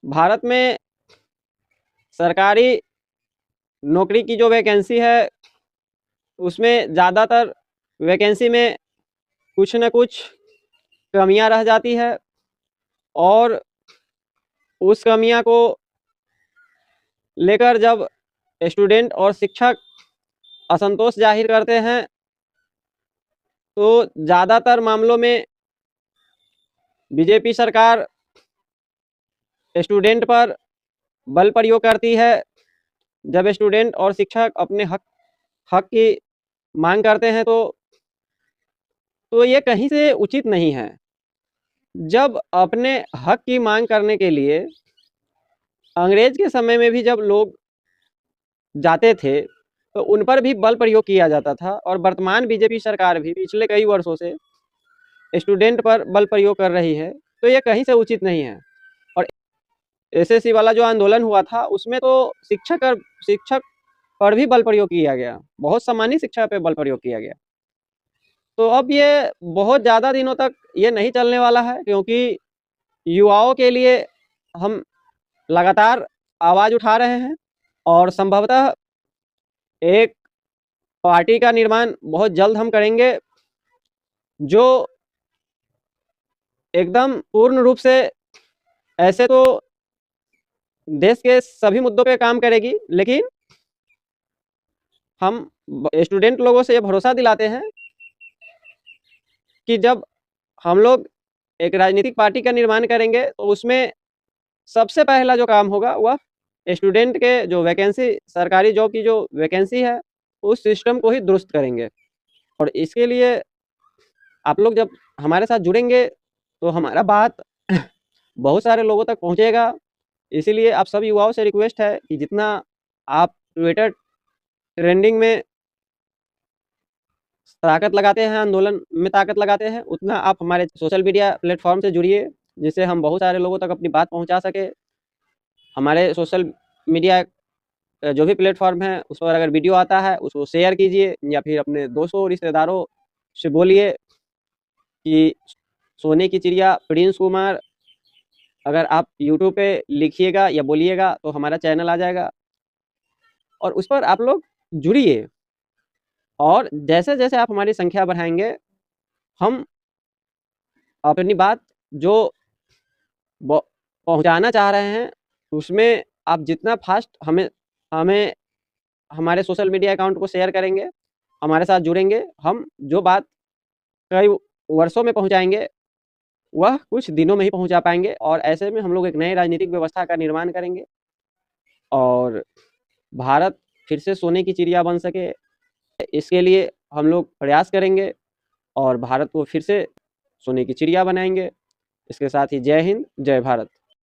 भारत में सरकारी नौकरी की जो वैकेंसी है उसमें ज़्यादातर वैकेंसी में कुछ न कुछ कमियां रह जाती है और उस कमियां को लेकर जब स्टूडेंट और शिक्षक असंतोष जाहिर करते हैं तो ज़्यादातर मामलों में बीजेपी सरकार स्टूडेंट पर बल प्रयोग करती है। जब स्टूडेंट और शिक्षक अपने हक की मांग करते हैं तो ये कहीं से उचित नहीं है। जब अपने हक की मांग करने के लिए अंग्रेज के समय में भी जब लोग जाते थे तो उन पर भी बल प्रयोग किया जाता था और वर्तमान बीजेपी सरकार भी पिछले कई वर्षों से स्टूडेंट पर बल प्रयोग कर रही है, तो ये कहीं से उचित नहीं है। और एसएससी वाला जो आंदोलन हुआ था उसमें तो शिक्षक पर भी बल प्रयोग किया गया, बहुत सामान्य शिक्षा पे बल प्रयोग किया गया। तो अब ये बहुत ज़्यादा दिनों तक ये नहीं चलने वाला है, क्योंकि युवाओं के लिए हम लगातार आवाज़ उठा रहे हैं और संभवतः एक पार्टी का निर्माण बहुत जल्द हम करेंगे जो एकदम पूर्ण रूप से ऐसे तो देश के सभी मुद्दों पे काम करेगी, लेकिन हम स्टूडेंट लोगों से ये भरोसा दिलाते हैं कि जब हम लोग एक राजनीतिक पार्टी का निर्माण करेंगे तो उसमें सबसे पहला जो काम होगा वह स्टूडेंट के जो वैकेंसी, सरकारी जॉब की जो वैकेंसी है उस सिस्टम को ही दुरुस्त करेंगे। और इसके लिए आप लोग जब हमारे साथ जुड़ेंगे तो हमारा बात बहुत सारे लोगों तक पहुंचेगा। इसीलिए आप सब युवाओं से रिक्वेस्ट है कि जितना आप ट्विटर ट्रेंडिंग में ताकत लगाते हैं, आंदोलन में ताकत लगाते हैं, उतना आप हमारे सोशल मीडिया प्लेटफॉर्म से जुड़िए, जिससे हम बहुत सारे लोगों तक अपनी बात पहुंचा सके। हमारे सोशल मीडिया जो भी प्लेटफॉर्म है उस पर अगर वीडियो आता है उसको शेयर कीजिए या फिर अपने दोस्तों रिश्तेदारों से बोलिए कि सोने की चिड़िया प्रिंस कुमार अगर आप यूट्यूब पे लिखिएगा या बोलिएगा तो हमारा चैनल आ जाएगा और उस पर आप लोग जुड़िए। और जैसे जैसे आप हमारी संख्या बढ़ाएंगे हम अपनी बात जो पहुंचाना चाह रहे हैं उसमें आप जितना फास्ट हमें हमें हमारे सोशल मीडिया अकाउंट को शेयर करेंगे, हमारे साथ जुड़ेंगे, हम जो बात कई वर्षों में पहुंचाएंगे वह कुछ दिनों में ही पहुंचा पाएंगे। और ऐसे में हम लोग एक नई राजनीतिक व्यवस्था का निर्माण करेंगे और भारत फिर से सोने की चिड़िया बन सके, इसके लिए हम लोग प्रयास करेंगे और भारत को फिर से सोने की चिड़िया बनाएंगे। इसके साथ ही जय हिंद, जय भारत।